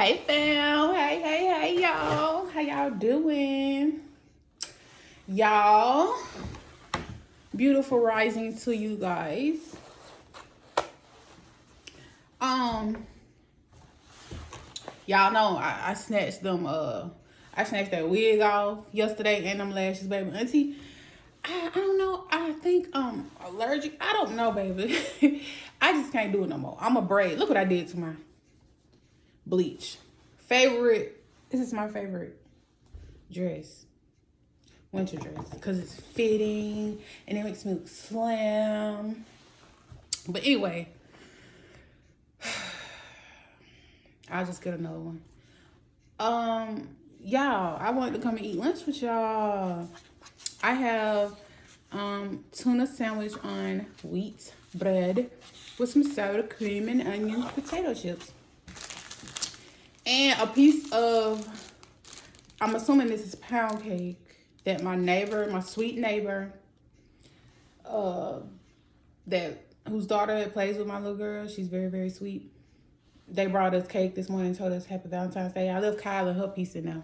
Hey fam, hey y'all. How y'all doing? Y'all, beautiful rising to you guys. Um, y'all know I snatched them I snatched that wig off yesterday and them lashes, baby. Auntie, I don't know. I think allergic. I don't know, baby. I just can't do it no more. I'm a braid. Look what I did to my bleach. Favorite. This is my favorite dress. Winter dress. Because it's fitting and it makes me look slim. But anyway, I'll just get another one. Y'all, I wanted to come and eat lunch with y'all. I have tuna sandwich on wheat bread with some sour cream and onion potato chips. And a piece of, I'm assuming this is pound cake that my neighbor, my sweet neighbor, whose daughter that plays with my little girl, she's very, very sweet. They brought us cake this morning and told us Happy Valentine's Day. I left Kyla her piece in there.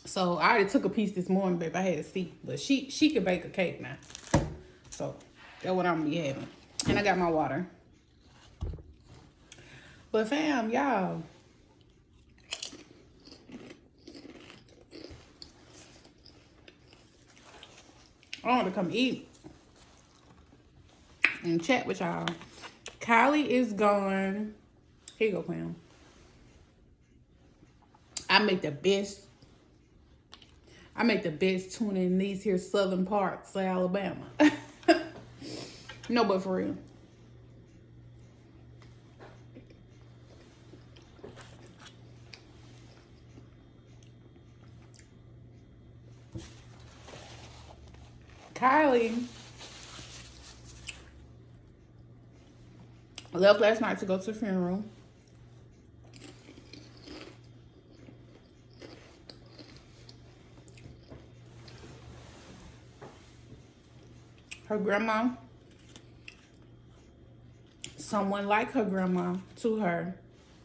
So I already took a piece this morning, babe. I had to see. But she could bake a cake now. So that's what I'm gonna be having. And I got my water. But fam, y'all. I want to come eat and chat with y'all. Kylie is gone. Here you go, Pam. I make the best tuna in these here southern parts of Alabama. No, but for real. Kylie left last night to go to the funeral. Her grandma, someone like her grandma to her,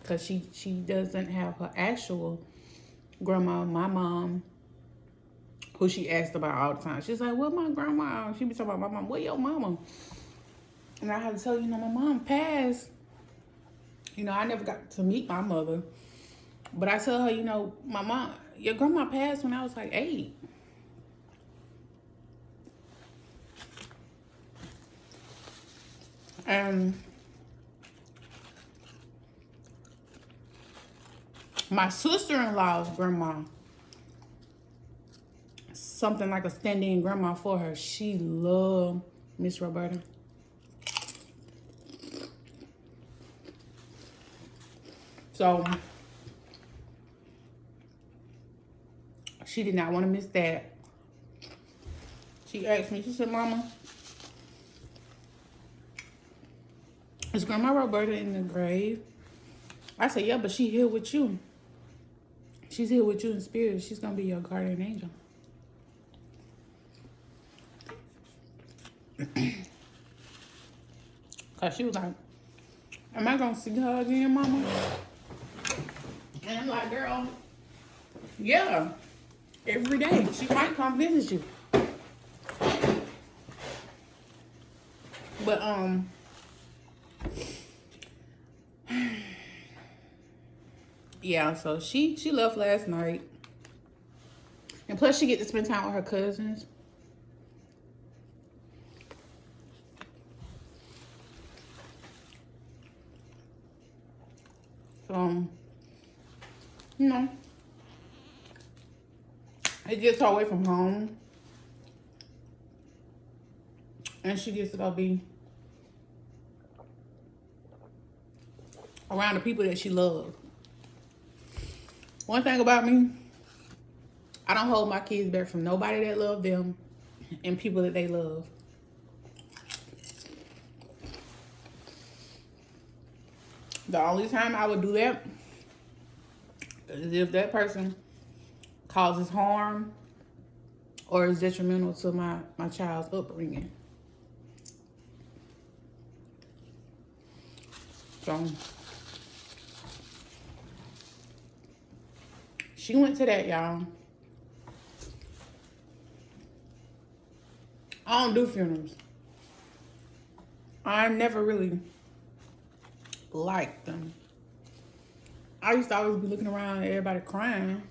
because she doesn't have her actual grandma, my mom, who she asked about all the time. She's like, what my grandma? She be talking about my mom. What your mama? And I had to tell you, my mom passed. I never got to meet my mother. But I tell her, my mom, your grandma passed when I was like 8. And my sister-in-law's grandma, something like a stand-in grandma for her. She loved Miss Roberta. So she did not want to miss that. She asked me, she said, Mama, is Grandma Roberta in the grave? I said, yeah, but she here with you. She's here with you in spirit. She's going to be your guardian angel. Because she was like, am I going to see her again, Mama? And I'm like, girl, yeah, every day. She might come visit you. But, yeah, so she left last night. And plus she get to spend time with her cousins. So, it gets her away from home. And she gets to go be around the people that she loves. One thing about me, I don't hold my kids back from nobody that love them and people that they love. The only time I would do that is if that person causes harm or is detrimental to my child's upbringing. So She went to that, y'all. I don't do funerals. I never really liked them. I used to always be looking around at everybody crying.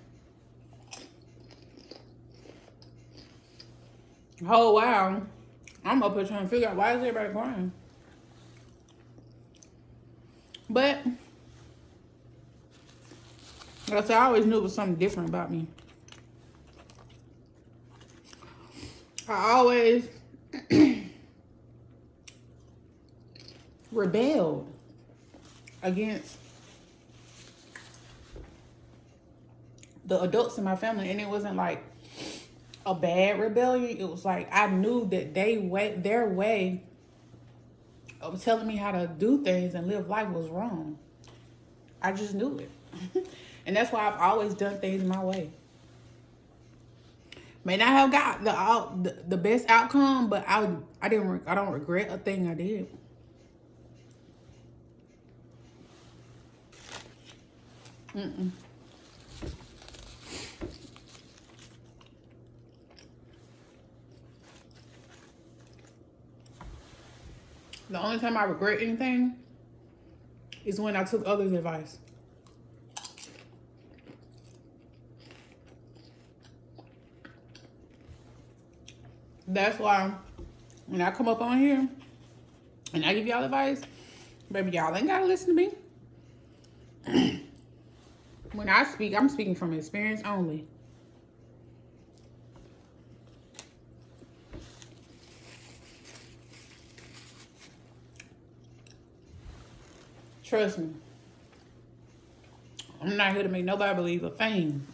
Oh, wow. I'm up here trying to figure out why is everybody crying. But, like I said, I always knew it was something different about me. I always rebelled against the adults in my family, and it wasn't like a bad rebellion. It was like I knew that their way of telling me how to do things and live life was wrong. I just knew it. And that's why I've always done things my way. May not have got the best outcome, but I don't regret a thing I did. The only time I regret anything is when I took others' advice. That's why when I come up on here and I give y'all advice, baby, y'all ain't gotta listen to me. When I speak, I'm speaking from experience only. Trust me. I'm not here to make nobody believe a thing.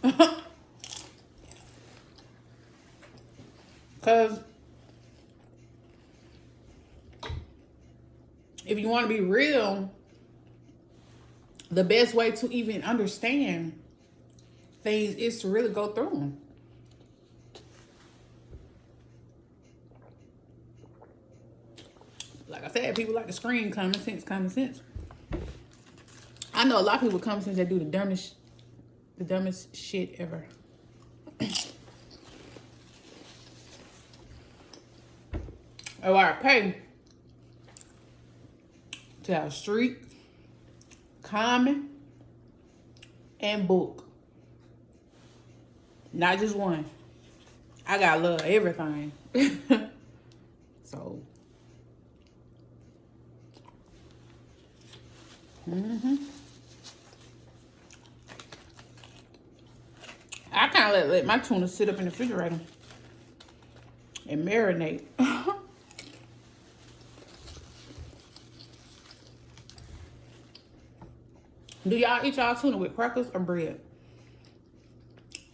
Because if you want to be real, the best way to even understand things is to really go through them. Like I said, people like to scream common sense, common sense. I know a lot of people with common sense that do the dumbest shit ever. Oh, I pay to have street, common, and book. Not just one. I gotta love everything. So. I kind of let my tuna sit up in the refrigerator and marinate. Do y'all eat y'all tuna with crackers or bread?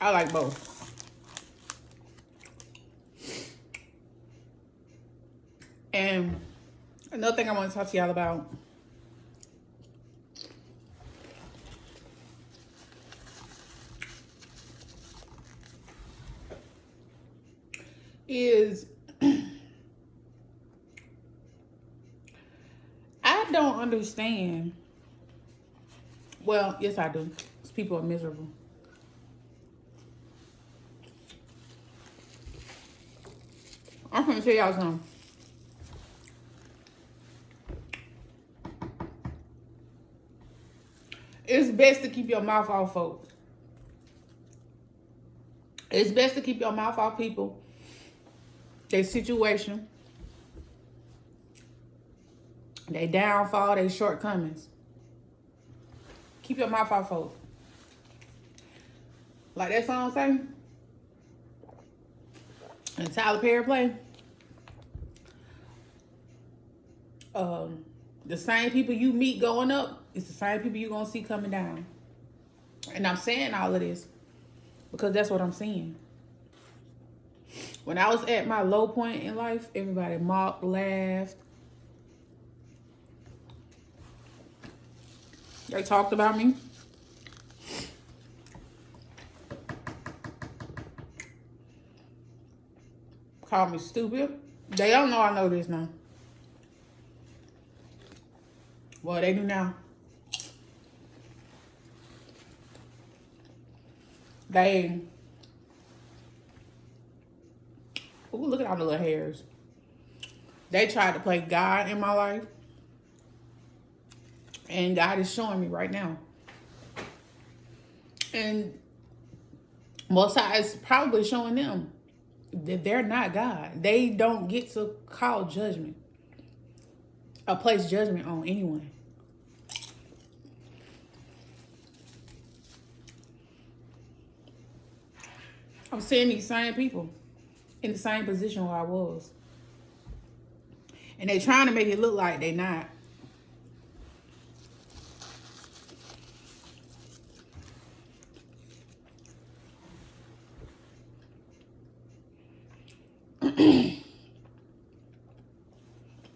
I like both. And another thing I want to talk to y'all about is I don't understand. Well, yes, I do. Because people are miserable. I'm going to tell y'all something. It's best to keep your mouth off folks. It's best to keep your mouth off people, their situation, their downfall, their shortcomings. Keep your mouth off folks. Like that song say, and Tyler Perry play. The same people you meet going up, it's the same people you're going to see coming down. And I'm saying all of this because that's what I'm seeing. When I was at my low point in life, everybody mocked, laughed. They talked about me. Called me stupid. They don't know I know this now. Well, they do now. They, ooh, look at all the little hairs. They tried to play God in my life. And God is showing me right now. And Most High is probably showing them that they're not God. They don't get to call judgment or place judgment on anyone. I'm seeing these same people in the same position where I was. And they trying to make it look like they not.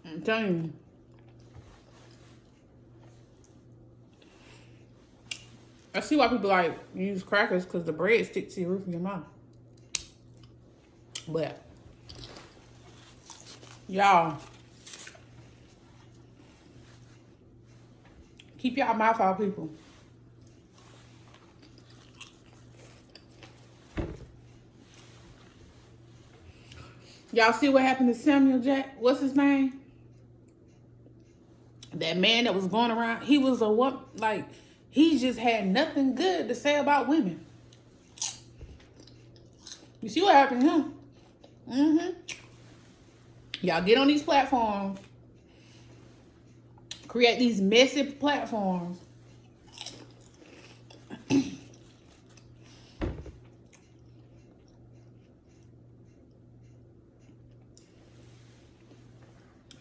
I'm telling you. I see why people like use crackers because the bread sticks to your roof of your mouth. But y'all, keep y'all mouth out, people. Y'all see what happened to Samuel Jack? What's his name? That man that was going around. He was a what? Like, he just had nothing good to say about women. You see what happened to him? Mm-hmm. Y'all get on these platforms. Create these messy platforms.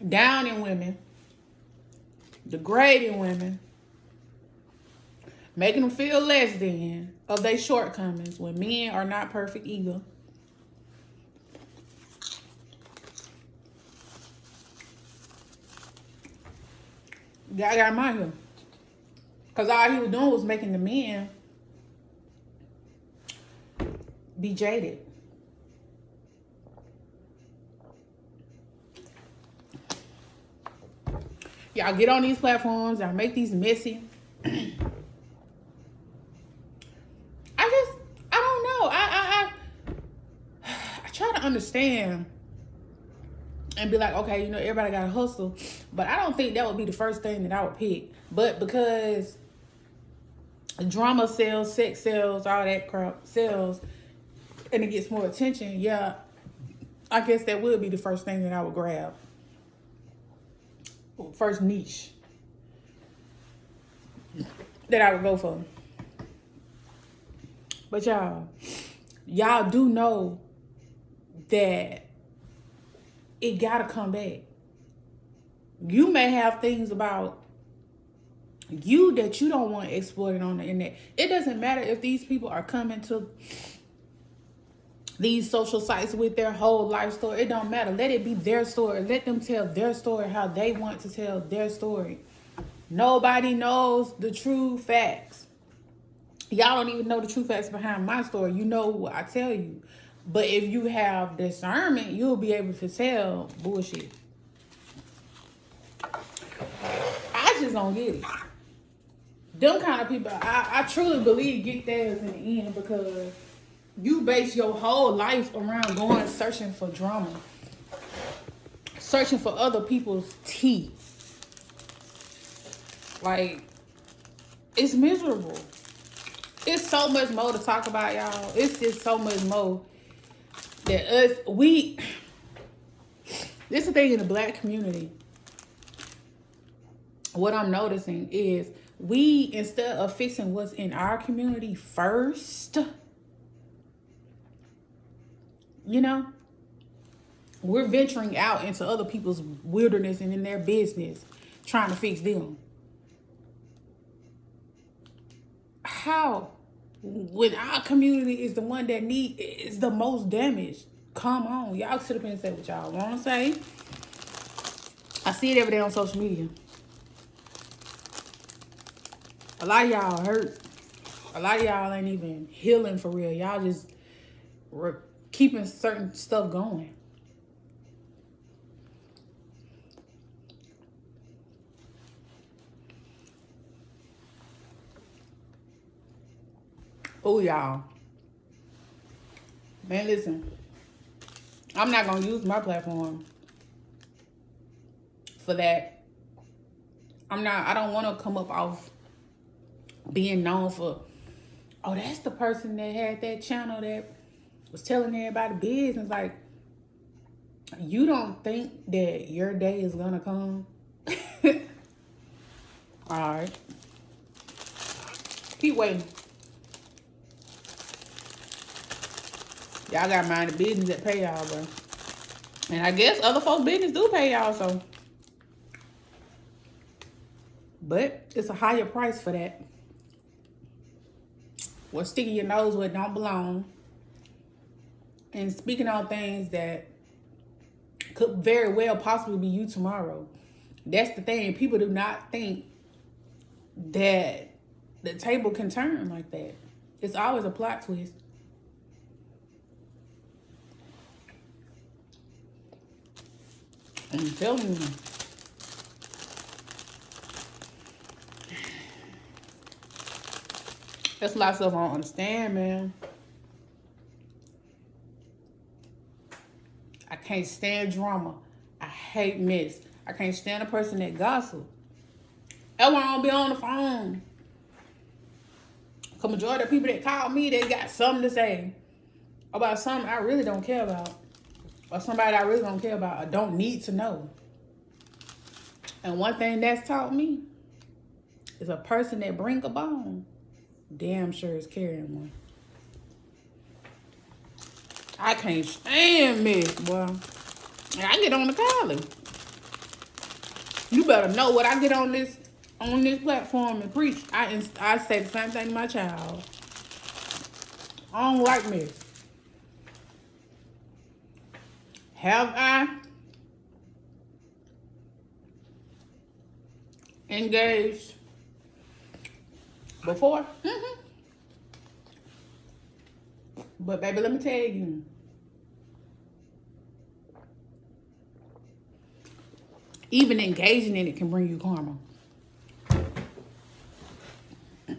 Downing women. Degrading women. Making them feel less than of their shortcomings when men are not perfect either. God got him out here. Because all he was doing was making the men be jaded. Y'all get on these platforms. Y'all make these messy. I don't know. I try to understand and be like, okay, you know, everybody got to hustle. But I don't think that would be the first thing that I would pick. But because drama sells, sex sells, all that crap sells, and it gets more attention, yeah, I guess that would be the first thing that I would grab. First niche that I would go for. But y'all do know that it gotta come back. You may have things about you that you don't want exploited on the internet. It doesn't matter if these people are coming to these social sites with their whole life story. It don't matter. Let it be their story. Let them tell their story how they want to tell their story. Nobody knows the true facts. Y'all don't even know the true facts behind my story. You know what I tell you. But if you have discernment, you'll be able to tell bullshit. I just don't get it. Them kind of people, I truly believe get theirs in the end because you base your whole life around going searching for drama. Searching for other people's tea. Like, it's miserable. It's so much more to talk about, y'all. It's just so much more that this is the thing in the black community. What I'm noticing is we, instead of fixing what's in our community first, you know, we're venturing out into other people's wilderness and in their business, trying to fix them. How? When our community is the one that is the most damaged. Come on. Y'all sit up and say what y'all want to say. I see it every day on social media. A lot of y'all hurt. A lot of y'all ain't even healing for real. Y'all just keeping certain stuff going. Oh, y'all. Man, listen. I'm not going to use my platform for that. I don't want to come up off being known for, oh, that's the person that had that channel that was telling everybody business. Like, you don't think that your day is going to come? All right. Keep waiting. Y'all got to mind the business that pay y'all, bro. And I guess other folks' business do pay y'all, so. But it's a higher price for that. Or sticking your nose where it don't belong. And speaking on things that could very well possibly be you tomorrow. That's the thing. People do not think that the table can turn like that. It's always a plot twist. I'm telling you. That's a lot of stuff I don't understand, man. I can't stand drama. I hate mess. I can't stand a person that gossip. That's why I don't be on the phone. Because majority of people that call me, they got something to say about something I really don't care about. Or somebody I really don't care about or don't need to know. And one thing that's taught me is a person that bring a bone, damn sure is carrying one. I can't stand mess, boy. I get on the collar. You better know what I get on this platform and preach. I say the same thing to my child. I don't like mess. Have I engaged before? Mm-hmm. But baby, let me tell you. Even engaging in it can bring you karma. That's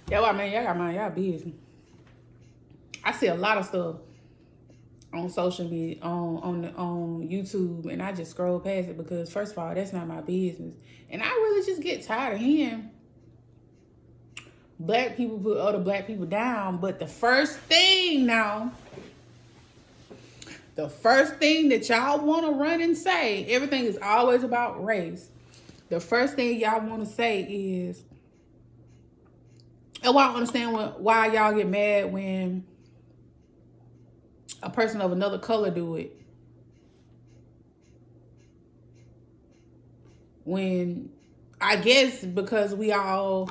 why, man, y'all got mind y'all business. I see a lot of stuff on social media, on YouTube, and I just scroll past it because, first of all, that's not my business. And I really just get tired of hearing black people put other black people down. But the first thing that y'all want to run and say, everything is always about race. The first thing y'all want to say is, and I don't understand why y'all get mad when a person of another color do it. When, I guess because we all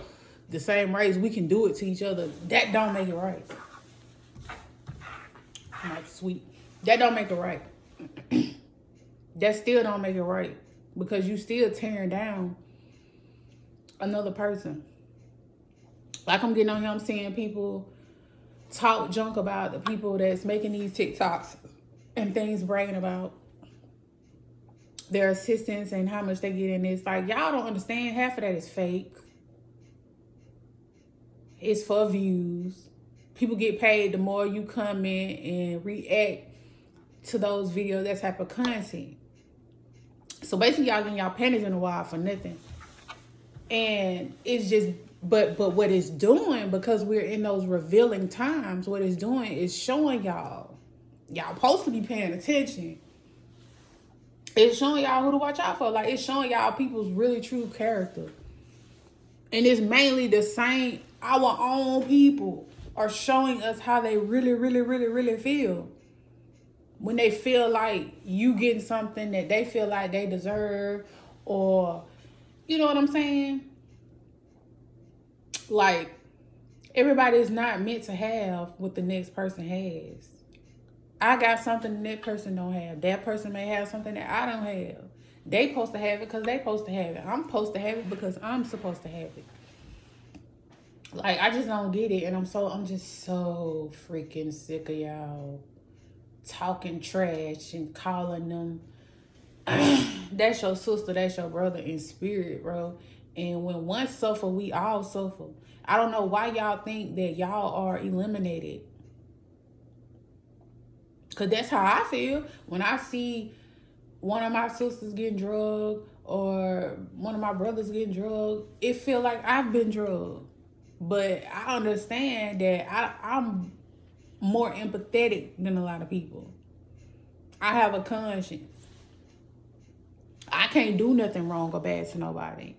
the same race, we can do it to each other. That don't make it right. Like, sweet. That don't make it right. That still don't make it right. Because you still tearing down another person. Like, I'm getting on here, I'm seeing people talk junk about the people that's making these TikToks and things, bragging about their assistance and how much they get in this. Like, y'all don't understand, half of that is fake. It's for views. People get paid the more you come in and react to those videos, that type of content. So basically, y'all getting y'all panties in the wild for nothing. And it's just, but what it's doing, because we're in those revealing times, what it's doing is showing y'all supposed to be paying attention. It's showing y'all who to watch out for. Like, it's showing y'all people's really true character. And it's mainly the same, our own people are showing us how they really, really, really, really feel. When they feel like you getting something that they feel like they deserve, or, you know what I'm saying? Like, everybody is not meant to have what the next person has. I got something that person don't have. That person may have something that I don't have. They supposed to have it because they supposed to have it. I'm supposed to have it because I'm supposed to have it. Like, I just don't get it. And I'm just so freaking sick of y'all talking trash and calling them that's your sister, that's your brother in spirit, bro. And when one suffer, we all suffer. I don't know why y'all think that y'all are eliminated. Because that's how I feel when I see one of my sisters getting drugged or one of my brothers getting drugged. It feel like I've been drugged. But I understand that I'm more empathetic than a lot of people. I have a conscience. I can't do nothing wrong or bad to nobody.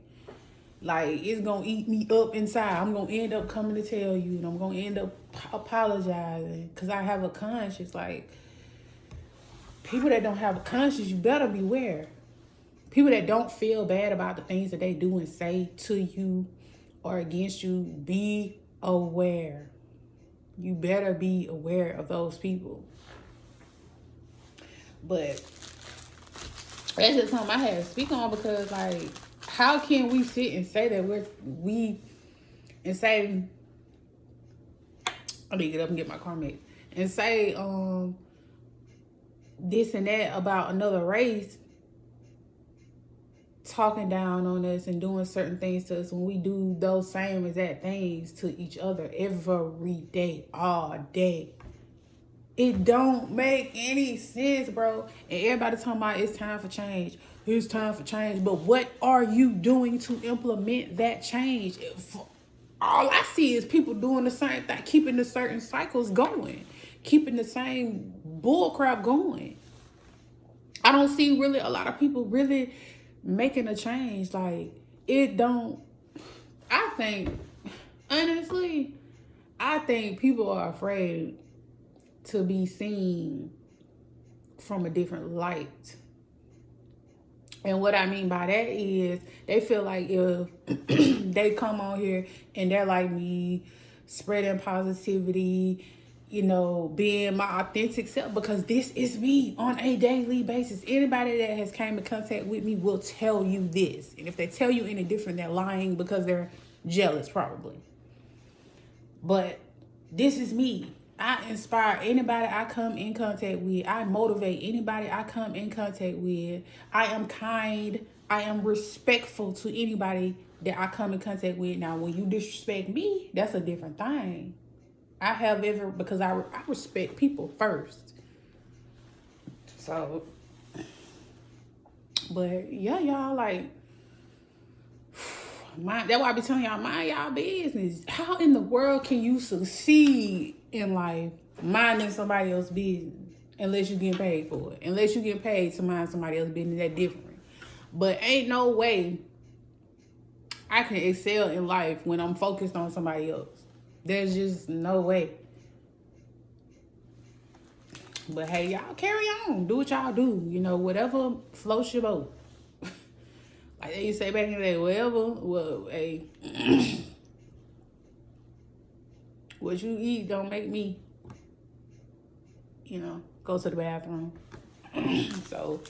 Like, it's gonna eat me up inside. I'm gonna end up coming to tell you, and I'm gonna end up apologizing because I have a conscience. Like, people that don't have a conscience, you better beware. People that don't feel bad about the things that they do and say to you or against you, be aware. You better be aware of those people. But that's just something I had to speak on because, like, how can we sit and say that and say, I need to get up and get my car made, and say this and that about another race, talking down on us and doing certain things to us when we do those same exact things to each other every day, all day. It don't make any sense, bro. And everybody talking about it's time for change. It's time for change. But what are you doing to implement that change? All I see is people doing the same thing, keeping the certain cycles going, keeping the same bull crap going. I don't see really a lot of people really making a change. Like, it don't. I think, honestly, I think people are afraid to be seen from a different light. And what I mean by that is they feel like if they come on here and they're like me, spreading positivity, being my authentic self, because this is me on a daily basis. Anybody that has came in contact with me will tell you this. And if they tell you any different, they're lying because they're jealous probably. But this is me. I inspire anybody I come in contact with. I motivate anybody I come in contact with. I am kind. I am respectful to anybody that I come in contact with. Now, when you disrespect me, that's a different thing. Because I respect people first. So, but yeah, y'all, like, that's why I be telling y'all, mind y'all business. How in the world can you succeed in life minding somebody else's business unless you get paid for it? Unless you get paid to mind somebody else's business, that's different. But ain't no way I can excel in life when I'm focused on somebody else. There's just no way. But hey, y'all carry on. Do what y'all do. Whatever floats your boat. Like they used to say back in the day, hey, what you eat don't make me, go to the bathroom. So,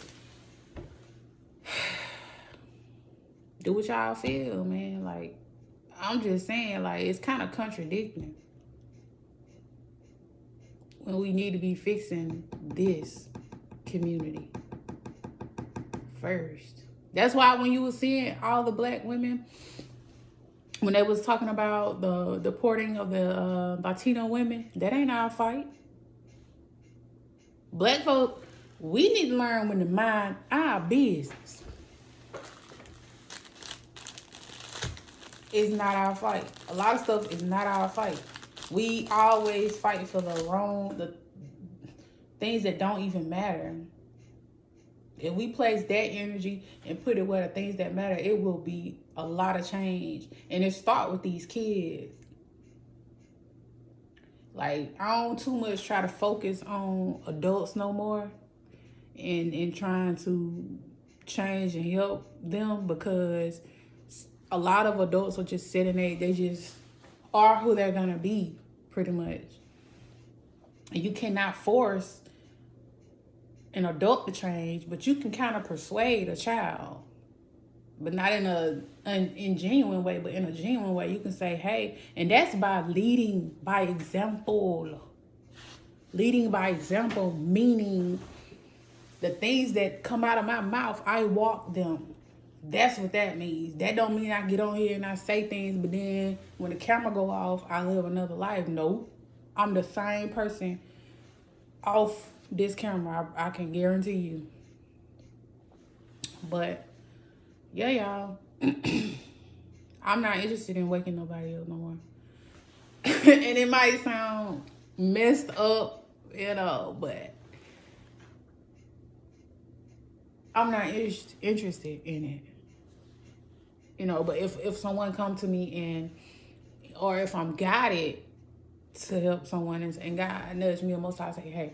do what y'all feel, man. Like, I'm just saying, like, it's kind of contradicting when we need to be fixing this community first. That's why when you were seeing all the black women, when they was talking about the deporting of the Latino women, that ain't our fight. Black folk, we need to learn when to mind our business. It's not our fight. A lot of stuff is not our fight. We always fight for the things that don't even matter. If we place that energy and put it where the things that matter, it will be a lot of change. And it start with these kids. Like, I don't too much try to focus on adults no more and trying to change and help them, because a lot of adults are just sitting there. They just are who they're going to be, pretty much. And you cannot force an adult to change, but you can kind of persuade a child, but not in a genuine way, but in a genuine way. You can say, hey, and that's by leading by example. Leading by example, meaning the things that come out of my mouth, I walk them. That's what that means. That don't mean I get on here and I say things, but then when the camera go off, I live another life. No, I'm the same person off this camera. I can guarantee you. But yeah, y'all. I'm not interested in waking nobody up no more. And it might sound messed up, but I'm not interested in it. But if someone come to me or if I'm guided to help someone and God nudge me, most times say, hey,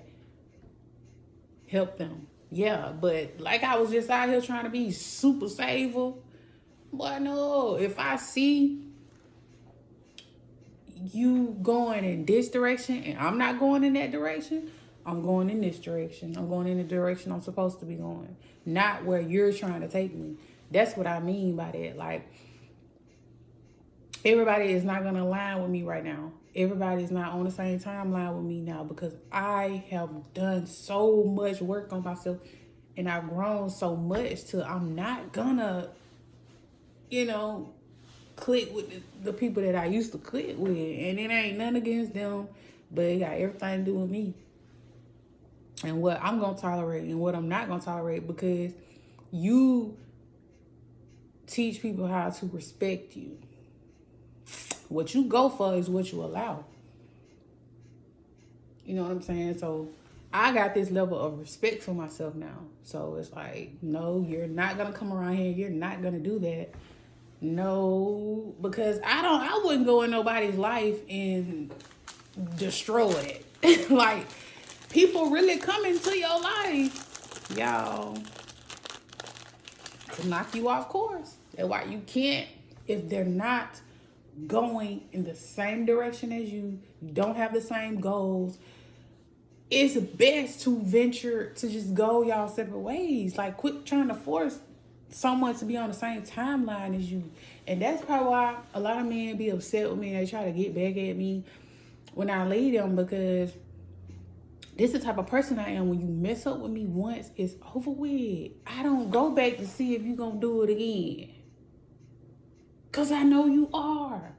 help them. Yeah, but like I was just out here trying to be super saver. But no, if I see you going in this direction and I'm not going in that direction, I'm going in this direction. I'm going in the direction I'm supposed to be going, not where you're trying to take me. That's what I mean by that. Like, everybody is not going to align with me right now. Everybody's not on the same timeline with me now because I have done so much work on myself and I've grown so much till I'm not gonna, click with the people that I used to click with. And it ain't nothing against them, but it got everything to do with me. And what I'm going to tolerate and what I'm not going to tolerate, because you teach people how to respect you. What you go for is what you allow. You know what I'm saying? So I got this level of respect for myself now. So it's like, no, you're not going to come around here. You're not going to do that. No, because I wouldn't go in nobody's life and destroy it. Like, people really come into your life, y'all, to knock you off course. That's why you can't, if they're not going in the same direction as you don't have the same goals, it's best to venture to just go y'all separate ways. Like, quit trying to force someone to be on the same timeline as you. And that's probably why a lot of men be upset with me and they try to get back at me when I leave them, because this is the type of person I am. When you mess up with me once, it's over with. I don't go back to see if you gonna do it again, because I know you are.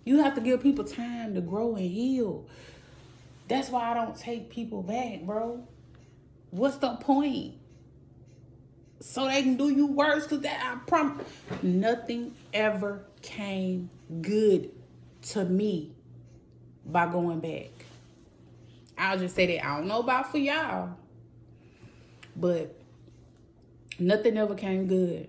You have to give people time to grow and heal. That's why I don't take people back, bro. What's the point? So they can do you worse, because I promise nothing ever came good to me by going back. I'll just say that. I don't know about for y'all, but nothing ever came good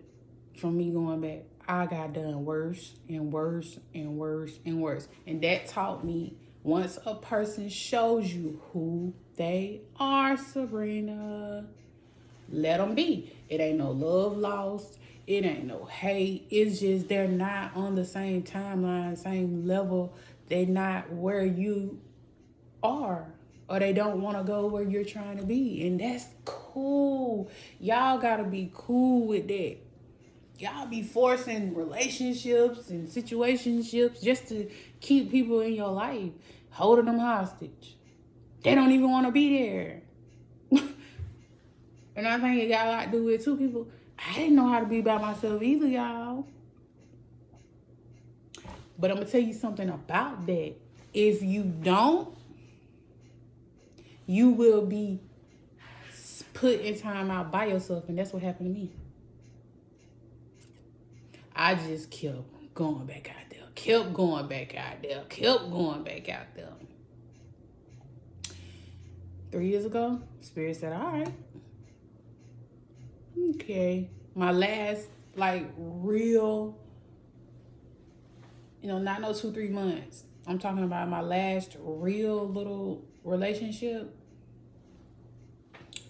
from me going back. I got done worse and worse and worse and worse. And that taught me, once a person shows you who they are, Sabrina, let them be. It ain't no love lost. It ain't no hate. It's just they're not on the same timeline, same level. They're not where you are, or they don't want to go where you're trying to be. And that's cool. Y'all gotta be cool with that. Y'all be forcing relationships and situationships just to keep people in your life, holding them hostage. They don't even want to be there. And I think it got a lot to do with two people. I didn't know how to be by myself either, y'all. But I'm going to tell you something about that. If you don't, you will be put in time out by yourself. And that's what happened to me. I just kept going back out there. Kept going back out there. Kept going back out there. 3 years ago, Spirit said, all right. Okay. My last, real, not no 2-3 months. I'm talking about my last real little relationship.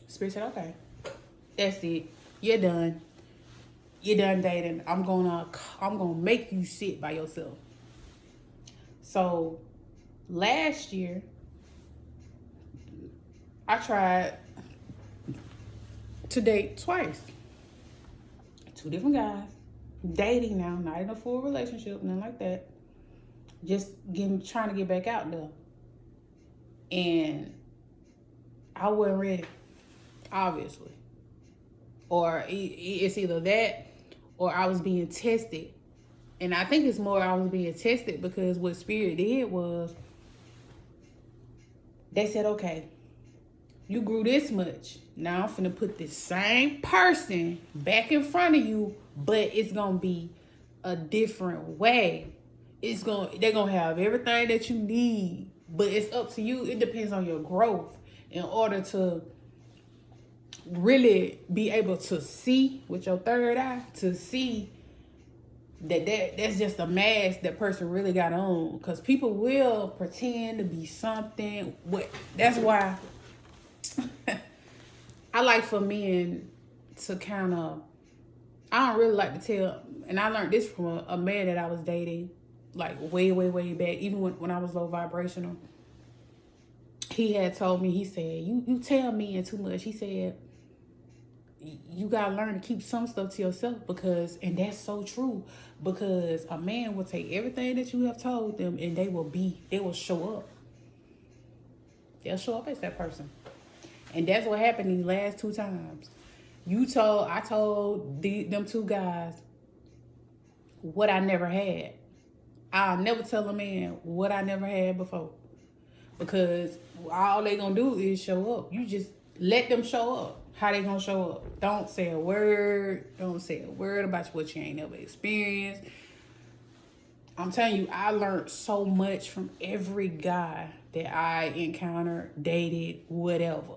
Spirit said, okay, that's it. You're done. You're done dating. I'm gonna make you sit by yourself. So last year, I tried to date twice. 2 different guys. Dating now, not in a full relationship, nothing like that. Just trying to get back out there. And I wasn't ready, obviously. Or it's either that or I was being tested. And I think it's more I was being tested, because what Spirit did was, they said, okay, You grew this much. Now I'm finna put this same person back in front of you, but it's gonna be a different way. They're gonna have everything that you need, but it's up to you. It depends on your growth in order to really be able to see with your third eye, to see that's just a mask that person really got on. Because people will pretend to be something. That's why I like for men to kind of, I don't really like to tell, and I learned this from a man that I was dating, like way, way, way back, even when I was low vibrational. He had told me, he said, you tell men too much. He said, you gotta learn to keep some stuff to yourself, and that's so true, because a man will take everything that you have told them and they will show up. They'll show up as that person. And that's what happened these last 2 times. I told them 2 guys what I never had. I'll never tell a man what I never had before. Because all they gonna do is show up. You just let them show up. How they gonna show up? Don't say a word. Don't say a word about what you ain't never experienced. I'm telling you, I learned so much from every guy that I encountered, dated, whatever.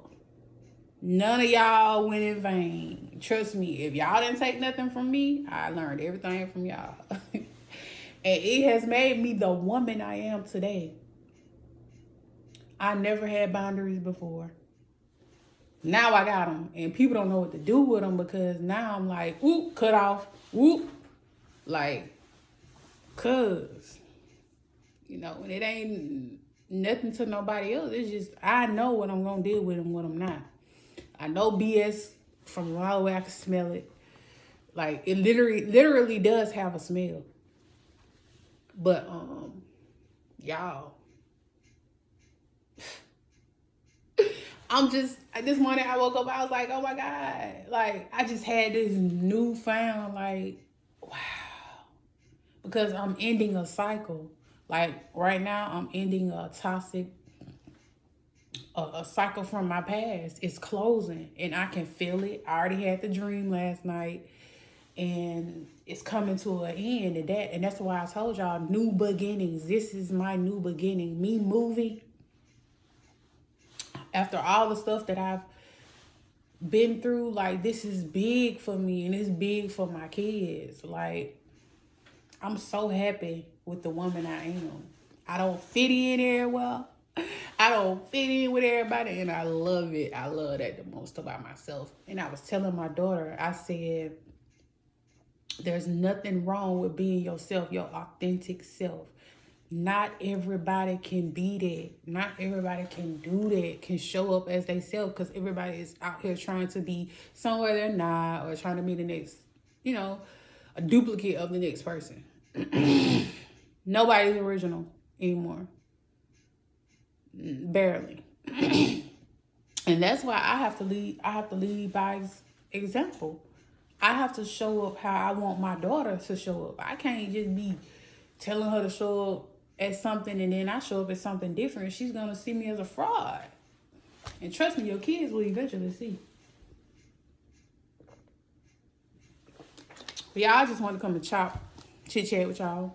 None of y'all went in vain. Trust me, if y'all didn't take nothing from me, I learned everything from y'all. And it has made me the woman I am today. I never had boundaries before. Now I got them. And people don't know what to do with them, because now I'm like, whoop, cut off, whoop. Like, cuz, when it ain't nothing to nobody else, it's just, I know what I'm going to deal with and what I'm not. I know BS from a mile away. I can smell it. Like, it literally does have a smell. But, y'all, this morning I woke up, I was like, oh my God. Like, I just had this newfound, like, wow. Because I'm ending a cycle. Like, right now, I'm ending a toxic, a cycle from my past. It's closing, and I can feel it. I already had the dream last night, and it's coming to an end. And that's why I told y'all, new beginnings. This is my new beginning. Me moving, after all the stuff that I've been through, like, this is big for me, and it's big for my kids. Like, I'm so happy with the woman I am. I don't fit in very well. I don't fit in with everybody, and I love it. I love that the most about myself. And I was telling my daughter, I said, there's nothing wrong with being yourself, your authentic self. Not everybody can be that. Not everybody can do that, can show up as they self, because everybody is out here trying to be somewhere they're not, or trying to be the next, a duplicate of the next person. Nobody's original anymore. Barely. And that's why I have to lead by example. I have to show up how I want my daughter to show up. I can't just be telling her to show up as something and then I show up as something different. She's gonna see me as a fraud. And trust me, your kids will eventually see. But y'all, I just want to come and chit chat with y'all.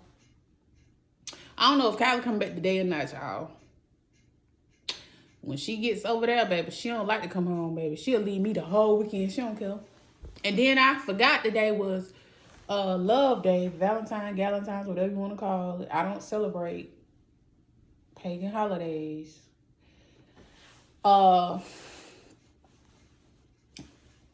I don't know if Kyla come back today or not, y'all. When she gets over there, baby, she don't like to come home, baby. She'll leave me the whole weekend. She don't care. And then I forgot today was Love Day, Galentine's, whatever you want to call it. I don't celebrate pagan holidays. The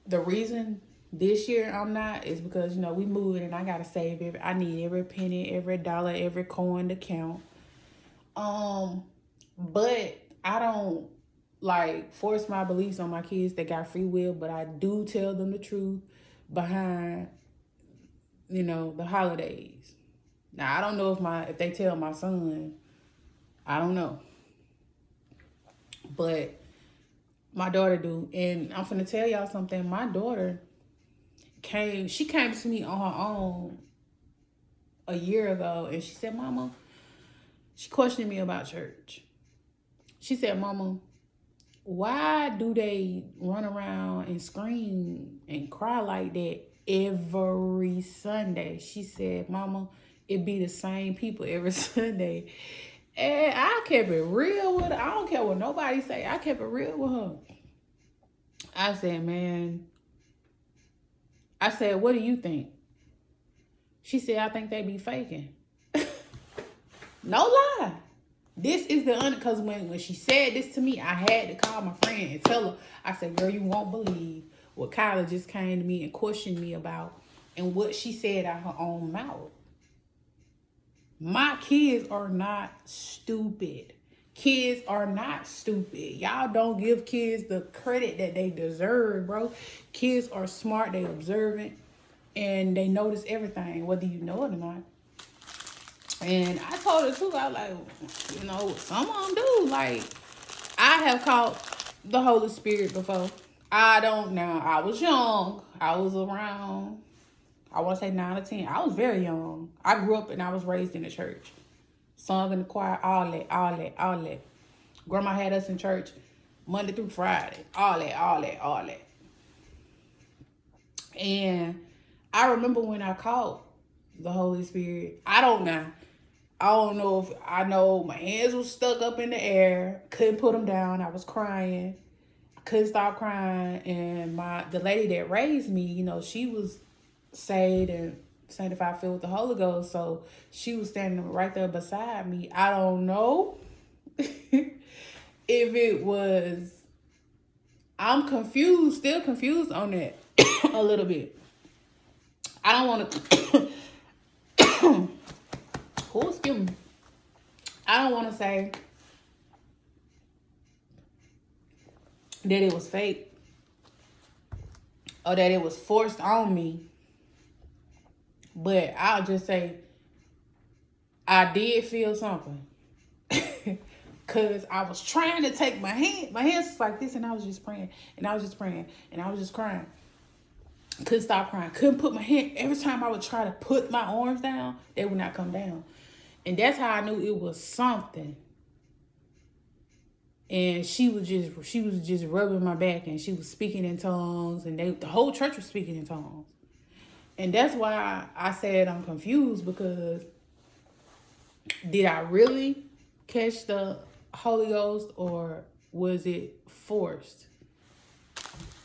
reason this year I'm not is because, we moving and I got to save I need every penny, every dollar, every coin to count. But I don't force my beliefs on my kids. They got free will, but I do tell them the truth behind, the holidays. Now, I don't know if they tell my son, I don't know. But my daughter do. And I'm finna tell y'all something. My daughter came to me on her own a year ago, and she said, Mama, she questioned me about church. She said, Mama, why do they run around and scream and cry like that every Sunday? She said, Mama, it be the same people every Sunday. And I kept it real with her. I don't care what nobody say. I kept it real with her. I said, man, I said, what do you think? She said, I think they be faking. No lie. This is the because when she said this to me, I had to call my friend and tell her. I said, girl, you won't believe what Kyla just came to me and questioned me about and what she said out her own mouth. My kids are not stupid. Kids are not stupid. Y'all don't give kids the credit that they deserve, bro. Kids are smart, they observant, and they notice everything, whether you know it or not. And I told her too, I was like, you know, some of them do. Like, I have caught the Holy Spirit before. I don't now. I was young. I was around, I want to say 9 or 10. I was very young. I grew up and I was raised in the church. Sung in the choir, all that. Grandma had us in church Monday through Friday. All that. And I remember when I caught the Holy Spirit. I don't know if I know my hands were stuck up in the air. Couldn't put them down. I was crying. I couldn't stop crying. And the lady that raised me, you know, she was saved and sanctified, filled with the Holy Ghost. So she was standing right there beside me. I don't know if it was. I'm confused, still confused on that a little bit. I don't want to. Oh, excuse me. I don't want to say that it was fake or that it was forced on me. But I'll just say I did feel something. Because I was trying to take my hands was like this, and I was just praying, and I was just praying, and I was just crying. Couldn't stop crying. Couldn't put my hand. Every time I would try to put my arms down, they would not come down. And that's how I knew it was something. And she was just rubbing my back, and she was speaking in tongues, and the whole church was speaking in tongues. And that's why I said I'm confused, because did I really catch the Holy Ghost or was it forced?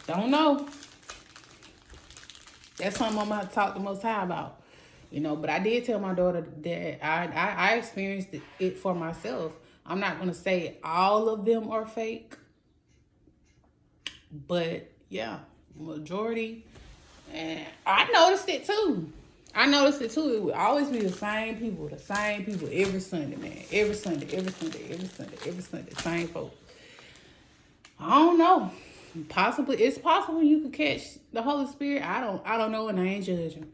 Don't know. That's something I'm going to talk the Most High about. You know, but I did tell my daughter that I experienced it for myself. I'm not going to say all of them are fake. But, yeah, majority. And I noticed it, too. It would always be the same people every Sunday, man. Every Sunday. Same folks. I don't know. It's possible you could catch the Holy Spirit. I don't know, and I ain't judging.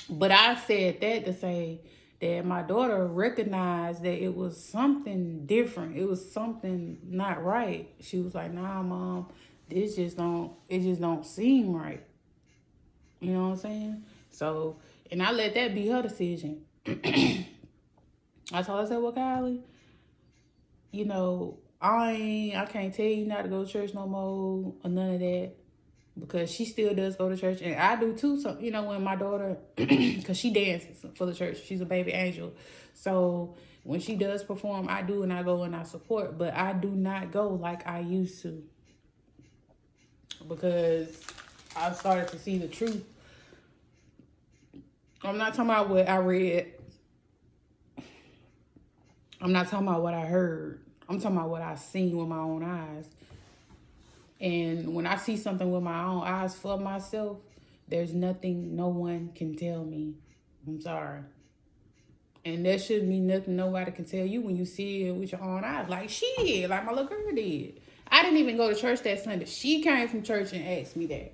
But I said that to say that my daughter recognized that it was something different. It was something not right. She was like, nah, Mom, it just don't seem right. You know what I'm saying? So, and I let that be her decision. I told her, I said, well, Kylie, you know, I can't tell you not to go to church no more or none of that, because she still does go to church, and I do too. So, you know, when my daughter, because she dances for the church, she's a baby angel. So when she does perform, I do, and I go and I support, but I do not go like I used to, because I started to see the truth. I'm not talking about what I read. I'm not talking about what I heard. I'm talking about what I seen with my own eyes. And when I see something with my own eyes for myself, there's nothing no one can tell me. I'm sorry. And there shouldn't be nothing nobody can tell you when you see it with your own eyes. Like she did, like my little girl did. I didn't even go to church that Sunday. She came from church and asked me that.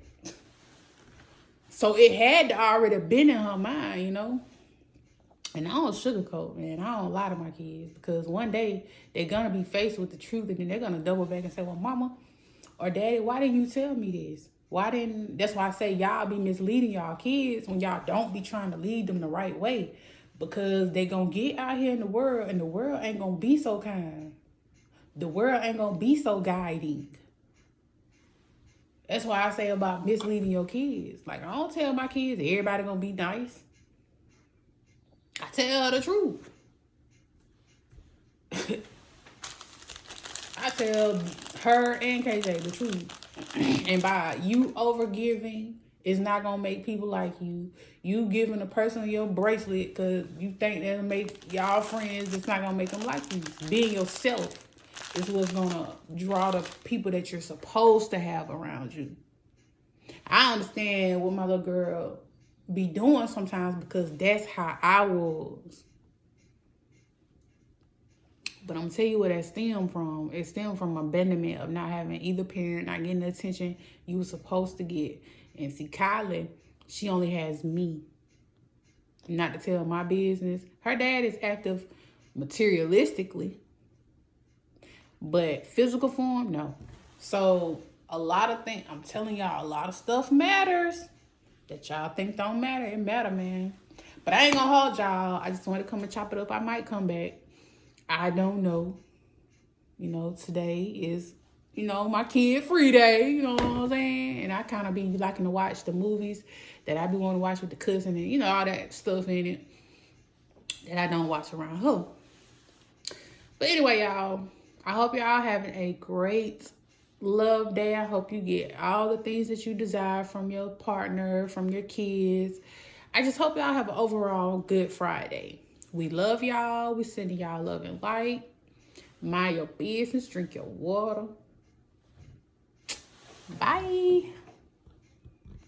So it had to already been in her mind, you know. And I don't sugarcoat, man. I don't lie to my kids, because one day they're going to be faced with the truth, and then they're going to double back and say, well, Mama or Daddy, why didn't you tell me this? That's why I say y'all be misleading y'all kids when y'all don't be trying to lead them the right way, because they going to get out here in the world, and the world ain't going to be so kind. the world ain't gonna be so guiding. That's why I say about misleading your kids. Like, I don't tell my kids everybody gonna be nice. I tell her the truth. I tell her and KJ the truth. And by you over giving, it's not gonna make people like you. You giving a person your bracelet because you think that'll make y'all friends, it's not gonna make them like you. Being yourself is what's gonna draw the people that you're supposed to have around you. I understand what my little girl be doing sometimes because that's how I was. But I'm gonna tell you where that stemmed from. It stemmed from abandonment of not having either parent, not getting the attention you were supposed to get. And see, Kylie, she only has me. Not to tell my business. Her dad is active materialistically, but physical form, no. So a lot of things, I'm telling y'all, a lot of stuff matters that y'all think don't matter. It matter, man. But I ain't gonna hold y'all. I just want to come and chop it up. I might come back. I don't know. You know, today is, you know, my kid free day. You know what I'm saying? And I kind of be liking to watch the movies that I be wanting to watch with the cousin and, you know, all that stuff in it that I don't watch around her. But anyway, y'all, I hope y'all having a great love day. I hope you get all the things that you desire from your partner, from your kids. I just hope y'all have an overall good Friday. We love y'all. We sending y'all love and light. Mind your business. Drink your water. Bye.